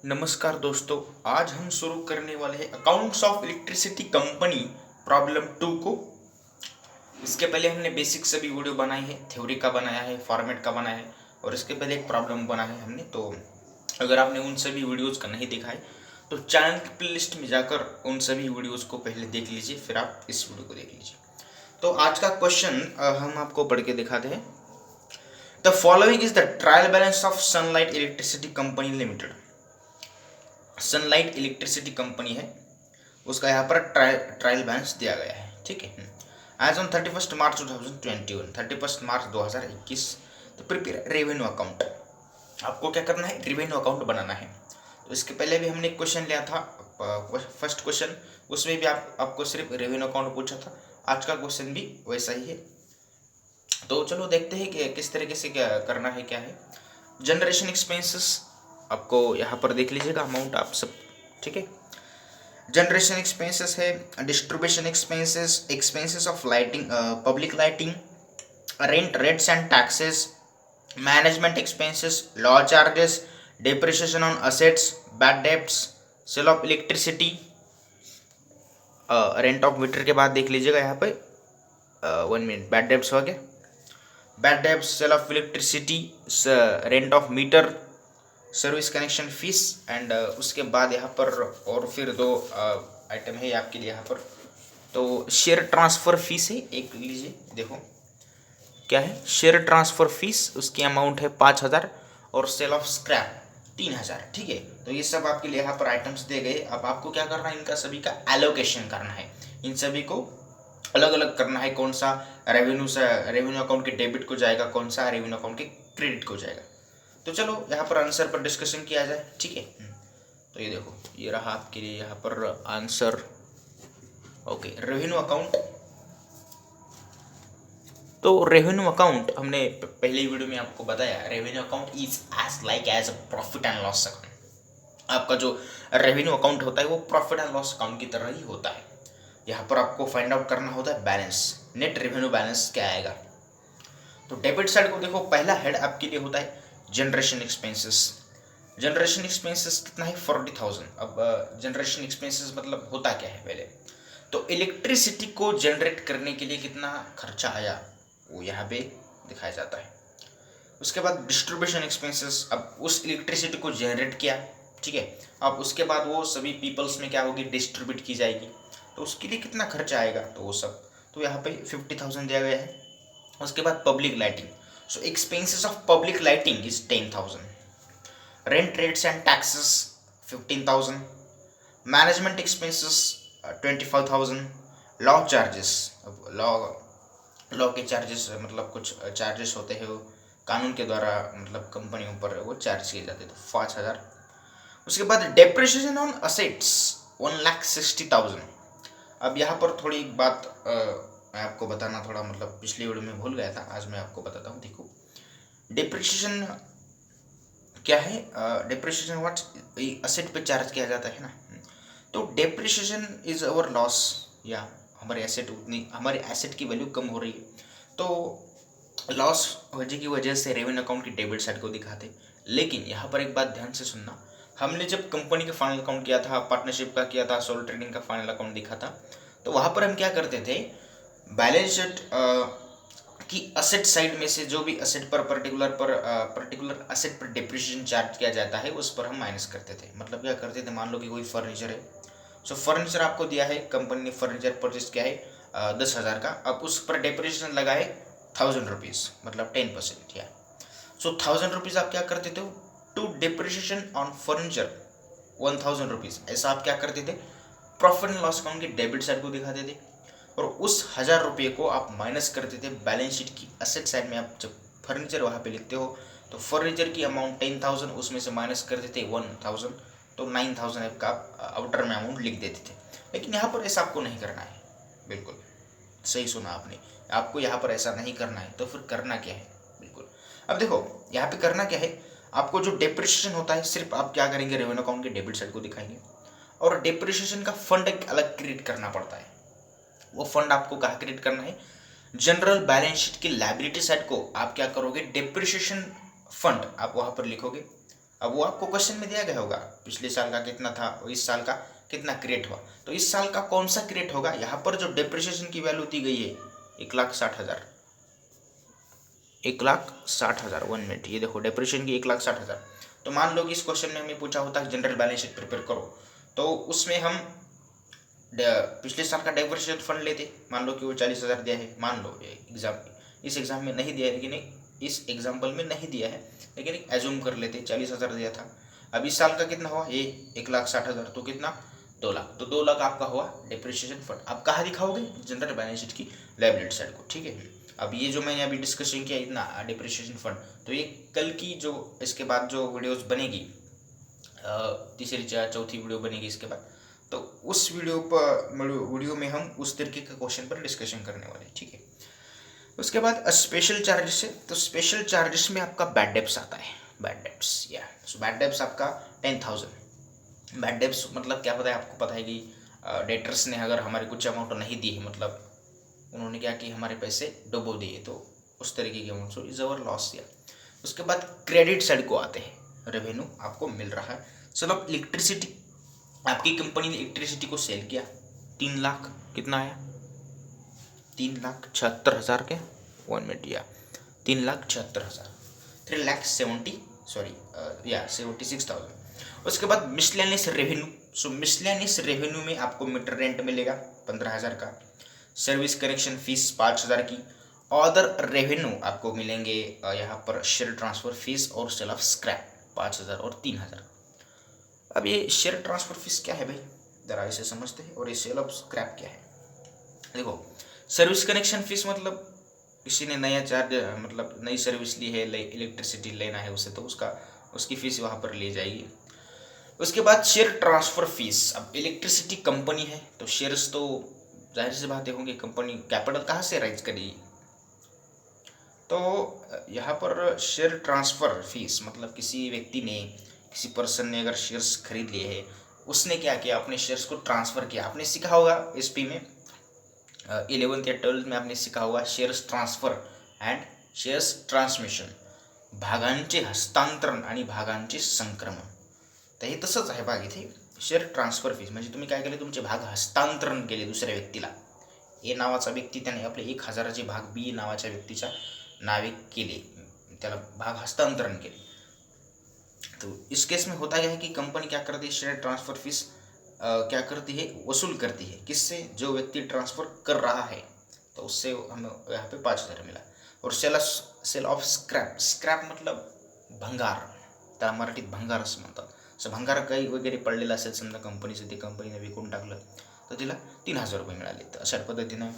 नमस्कार दोस्तों, आज हम शुरू करने वाले हैं accounts of electricity company problem 2 को। इसके पहले हमने बेसिक सभी वीडियो बनाए हैं, थ्योरी का बनाया है, फॉर्मेट का बनाया है और इसके पहले एक प्रॉब्लम बना है हमने। तो अगर आपने उन सभी वीडियोज़ का नहीं देखा है तो चैनल की प्लेलिस्ट में जाकर उन सभी वीडियोज़ को पहले देख लीजिए, फिर आप इस वीडियो को देख लीजिए। तो आज का क्वेश्चन हम आपको पढ़ के दिखाते हैं। The following is the trial balance of sunlight electricity company limited. Sunlight electricity company है, उसका यहाँ पर ट्रायल बैलेंस दिया गया है। ठीक है, एज ऑन 31 मार्च 2021, 31 मार्च 2021। तो प्रिपेयर रेवेन्यू अकाउंट। आपको क्या करना है, रेवेन्यू अकाउंट बनाना है। तो इसके पहले भी हमने एक क्वेश्चन लिया था, फर्स्ट क्वेश्चन, उसमें भी आपको सिर्फ रेवेन्यू अकाउंट पूछा था। आज का क्वेश्चन भी वैसा ही है। तो चलो देखते हैं कि किस तरीके से क्या करना है, क्या है। जनरेशन एक्सपेंसेस आपको यहाँ पर देख लीजिएगा अमाउंट आप सब। ठीक है, जनरेशन एक्सपेंसेस है, distribution expenses, expenses of lighting, public lighting, rent, rates and taxes, management expenses, law charges, depreciation on assets, bad debts, sale of electricity, rent of meter के बाद देख लीजिएगा यहाँ पे 1 मिनट, बैड डेब्ट्स हो गया, bad debts, sale of electricity, rent of meter, service connection fees and उसके बाद यहाँ पर और फिर 2 आइटम है आपके लिए यहाँ पर। तो शेयर ट्रांसफ़र फीस है एक, लीजिए देखो क्या है, शेयर ट्रांसफ़र फीस, उसकी अमाउंट है 5,000 और सेल ऑफ स्क्रैप 3,000। ठीक है, तो ये सब आपके लिए यहाँ पर आइटम्स दिए गए। अब आपको क्या करना है, इनका सभी का एलोकेशन करना है, इन सभी को अलग अलग करना है। कौन सा रेवेन्यू अकाउंट के डेबिट को जाएगा, कौन सा रेवेन्यू अकाउंट के क्रेडिट को जाएगा। तो चलो यहाँ पर आंसर पर डिस्कशन किया जाए। ठीक है, तो ये देखो, ये रहा आपके लिए यहाँ पर आंसर। Okay, revenue account. तो रेवेन्यू अकाउंट हमने पहले वीडियो में आपको बताया, revenue account is as profit and loss account. आपका जो रेवेन्यू अकाउंट होता है वो प्रॉफिट एंड लॉस अकाउंट की तरह ही होता है। यहाँ पर आपको फाइंड आउट करना होता है बैलेंस, नेट रेवेन्यू बैलेंस क्या आएगा। तो डेबिट साइड को देखो, पहला हेड आपके लिए होता है जनरेशन एक्सपेंसेस। जनरेशन एक्सपेंसेस कितना है, 40,000। अब जनरेशन एक्सपेंसेस मतलब होता क्या है पहले, तो इलेक्ट्रिसिटी को जनरेट करने के लिए कितना खर्चा आया वो यहाँ पे दिखाया जाता है। उसके बाद डिस्ट्रीब्यूशन एक्सपेंसेस, अब उस इलेक्ट्रिसिटी को जनरेट किया, ठीक है, अब उसके बाद वो सभी पीपल्स में क्या होगी, डिस्ट्रीब्यूट की जाएगी, तो उसके लिए कितना खर्चा आएगा, तो वो सब तो यहाँ पे 50,000 दिया गया है। उसके बाद public lighting, so expenses of public lighting is 10,000, rent, rates and taxes 15,000, management expenses 25,000, law charges, law के चार्जेस मतलब कुछ चार्जेस होते हैं वो कानून के द्वारा मतलब कंपनियों पर वो चार्ज किए जाते हैं, तो 5,000। उसके बाद डेप्रिसिएशन ऑन असेट्स 1,60,000। अब यहाँ पर थोड़ी बात मैं आपको बताना थोड़ा मतलब पिछली वीडियो में भूल गया था, आज मैं आपको बताता हूँ। देखो डिप्रिसिएशन क्या है, डिप्रिसिएशन व्हाट, असेट पे चार्ज किया जाता है ना। तो डिप्रिसिएशन इज अवर लॉस, या हमारे एसेट की वैल्यू कम हो रही है, तो लॉस होने की वजह से रेवेन्यू अकाउंट की डेबिट साइड को दिखाते। लेकिन यहाँ पर एक बात ध्यान से सुनना, हमने जब कंपनी का फाइनल अकाउंट किया था, पार्टनरशिप का किया था, सोल ट्रेडिंग का फाइनल अकाउंट दिखा था, तो वहाँ पर हम क्या करते थे, बैलेंस शीट की असेट साइड में से जो भी असेट पर पर्टिकुलर असेट पर डिप्रिसिएशन चार्ज किया जाता है उस पर हम माइनस करते थे। मतलब क्या करते थे, मान लो कि कोई फर्नीचर है, सो फर्नीचर आपको दिया है, कंपनी ने फर्नीचर परचेज किया है 10,000 का, अब उस पर डिप्रिसिएशन लगा है 1,000 रुपीज़, मतलब 10%, या सो 1,000 रुपीज़ आप क्या करते थे, to depreciation on furniture 1,000 rupees, ऐसा आप क्या करते थे, प्रॉफिट एंड लॉस अकाउंट की डेबिट साइड को दिखाते थे, और उस 1,000 रुपये को आप माइनस करते थे बैलेंस शीट की असेट साइड में। आप जब फर्नीचर वहाँ पे लिखते हो तो फर्नीचर की अमाउंट 10,000, उसमें से माइनस करते थे 1,000, तो 9,000 आपका आउटर में अमाउंट लिख देते थे। लेकिन यहाँ पर ऐसा आपको नहीं करना है, बिल्कुल सही सुना आपने, आपको यहाँ पर ऐसा नहीं करना है। तो फिर करना क्या है, बिल्कुल अब देखो यहाँ पे करना क्या है, आपको जो डिप्रिसिएशन होता है सिर्फ आप क्या करेंगे, रेवेन्यू अकाउंट के डेबिट साइड को दिखाएंगे, और डिप्रिसिएशन का फंड एक अलग क्रिएट करना पड़ता है। वो फंड आपको कहाँ क्रिएट करना है, जनरल बैलेंस शीट की लायबिलिटी साइड को आप क्या करोगे, डिप्रिसिएशन फंड आप वहाँ पर लिखोगे। अब वो आपको क्वेश्चन में दिया गया होगा पिछले साल का कितना था और इस साल का कितना क्रिएट हुआ, तो इस साल का कौन सा क्रिएट होगा। यहाँ पर जो डेप्रिसिएशन की वैल्यू दी गई है 1,60,000, 1,60,000 1 मिनट, ये देखो डेप्रिसिएशन की 1,60,000। तो मान लो कि इस क्वेश्चन में हमें पूछा होता है जनरल बैलेंस शीट प्रिपेयर करो, तो उसमें हम पिछले साल का डेप्रिसिएशन फंड लेते, मान लो कि वो 40,000 दिया है, मान लो इस एग्जाम में नहीं दिया है, लेकिन इस एग्जाम्पल में नहीं दिया है, लेकिन एज्यूम कर लेते 40,000 दिया था। अब इस साल का कितना हुआ, ये 1,60,000, तो कितना 2 लाख, तो 2 लाख आपका हुआ डेप्रिसिएशन फंड। आप कहाँ दिखाओगे, जनरल बैलेंस शीट की लायबिलिटी साइड को, ठीक है। अब ये जो मैंने अभी डिस्कशन किया इतना डिप्रिसिएशन फंड, तो ये कल की जो इसके बाद जो वीडियोस बनेगी, तीसरी चौथी वीडियो बनेगी इसके बाद, तो उस वीडियो में हम उस तरीके के क्वेश्चन पर डिस्कशन करने वाले, ठीक है। उसके बाद स्पेशल चार्जेस है, तो स्पेशल चार्जेस में आपका बैड डेब्ट्स आता है, बैड डेब्ट्स या सो बैड डेब्ट्स आपका 10,000। बैड डेब्ट्स मतलब क्या पता है आपको, पता है कि डेटर्स ने अगर हमारे कुछ अमाउंट नहीं दी है, मतलब उन्होंने क्या कि हमारे पैसे डुबो दिए, तो उस तरीके के amount, so is our loss या। उसके बाद क्रेडिट साइड को आते हैं, रेवेन्यू आपको मिल रहा है। चलो इलेक्ट्रिसिटी, आपकी कंपनी ने इलेक्ट्रिसिटी को सेल किया 3 लाख, कितना आया 3,76,000 के 1 मिनट या 3,76,000, 76,000। उसके बाद मिसलेनियस रेवेन्यू, सो मिसलेनियस रेवेन्यू में आपको मीटर रेंट मिलेगा 15,000 का, सर्विस कनेक्शन फीस 5,000 की, अदर रेवेन्यू आपको मिलेंगे यहाँ पर शेयर ट्रांसफर फीस और सेल ऑफ स्क्रैप 5,000 और 3,000। अब ये शेयर ट्रांसफर फीस क्या है भाई, जरा इसे समझते हैं, और ये सेल ऑफ स्क्रैप क्या है। देखो सर्विस कनेक्शन फीस मतलब किसी ने नया चार्ज, मतलब नई सर्विस ली है, इलेक्ट्रिसिटी लेना है उसे, तो उसकी फीस वहाँ पर ली जाएगी। उसके बाद शेयर ट्रांसफर फीस, अब इलेक्ट्रिसिटी कंपनी है तो शेयर्स तो जाहिर सी बातें होंगी, कंपनी कैपिटल कहाँ से राइज करेगी, तो यहाँ पर शेयर ट्रांसफर फीस मतलब किसी व्यक्ति ने, किसी पर्सन ने अगर शेयर्स खरीद लिए हैं, उसने क्या किया, अपने शेयर्स को ट्रांसफ़र किया। आपने सीखा होगा एसपी में 11th या 12th में आपने सीखा होगा shares transfer and shares transmission, भागांचे हस्तांतरण आणि भागांचे संक्रमण। तर हे तसंच आहे भाग इथे शेअर ट्रान्सफर फीस, म्हणजे तुम्ही काय केले, तुमचे भाग हस्तांतरण केले दुसऱ्या व्यक्तीला। ए नावाचा व्यक्ती त्याने आपले 1,000चे भाग बी नावाच्या व्यक्तीच्या नावे केले, त्याला भाग हस्तांतरण केले। तो इस केस में होता यह है कि कंपनी क्या करती है, शेयर ट्रांसफर फीस क्या करती है, वसूल करती है, किससे, जो व्यक्ति ट्रांसफर कर रहा है, तो उससे हमें यहाँ पे 5,000 मिला। और सेल ऑफ स्क्रॅप, स्क्रॅप मतलब भंगार, त्याला मराठीत भंगार असं म्हणतात। असं भंगार काही वगैरे पडलेलं असेल समजा कंपनीचं, ते कंपनीने विकून टाकलं तर तिला 3,000 रुपये मिळाले। तर अशा पद्धतीनं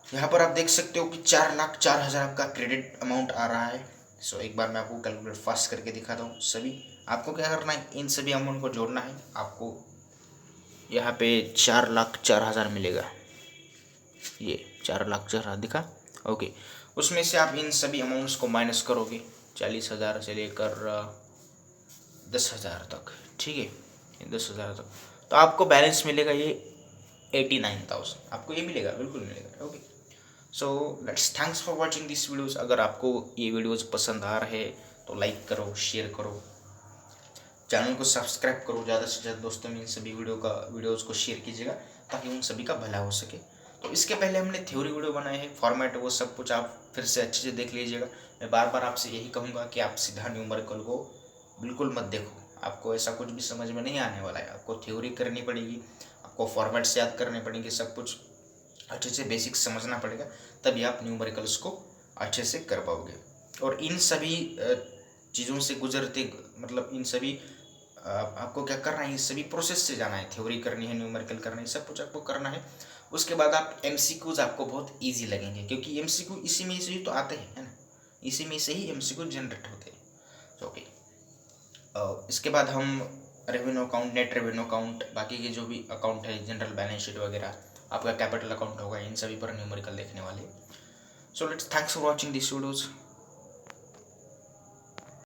यहाँ पर आप देख सकते हो कि 4,04,000 आपका क्रेडिट अमाउंट आ रहा है। सो एक बार मैं आपको कैलकुलेट फास्ट करके दिखाता हूँ। सभी आपको क्या करना है, इन सभी अमाउंट को जोड़ना है। आपको यहाँ पे 4,04,000 मिलेगा, ये 4,04,000 दिखा, ओके। उसमें से आप इन सभी अमाउंट्स को माइनस करोगे, 40,000 से लेकर 10,000 तक, ठीक है, 10,000 तक, तो आपको बैलेंस मिलेगा ये 89,000, आपको ये मिलेगा, बिल्कुल मिलेगा, okay. So let's thanks for watching this videos. अगर आपको ये वीडियोज़ पसंद आ रहे तो लाइक करो, शेयर करो, चैनल को सब्सक्राइब करो, ज़्यादा से ज़्यादा दोस्तों में इन सभी वीडियोज़ को शेयर कीजिएगा ताकि उन सभी का भला हो सके। तो इसके पहले हमने थ्योरी वीडियो बनाए हैं, फॉर्मेट वो सब कुछ आप फिर से अच्छे से देख लीजिएगा। मैं बार बार आपसे यही कहूँगा कि आप सीधा न्यूमेरिकल को बिल्कुल मत देखो, आपको ऐसा कुछ भी समझ में नहीं आने वाला है। आपको थ्योरी करनी पड़ेगी, आपको फॉर्मेट से याद करने पड़ेंगे, सब कुछ अच्छे से बेसिक्स समझना पड़ेगा, तभी आप न्यूमेरिकल्स को अच्छे से कर पाओगे। और इन सभी चीज़ों से गुजरते, मतलब इन सभी आपको क्या करना है, इस सभी प्रोसेस से जाना है, थ्योरी करनी है, न्यूमेरिकल करना है, सब कुछ आपको करना है। उसके बाद आप एमसीक्यूज आपको बहुत इजी लगेंगे, क्योंकि एमसीक्यू इसी में से ही तो आते हैं, है ना, इसी में से ही एमसीक्यू जनरेट होते हैं, ओके। इसके बाद हम revenue account, net revenue account, बाकी के जो भी अकाउंट है, जनरल बैलेंस शीट वगैरह, आपका कैपिटल अकाउंट होगा, इन सभी पर न्यूमेरिकल देखने वाले। So let's thanks for watching this videos.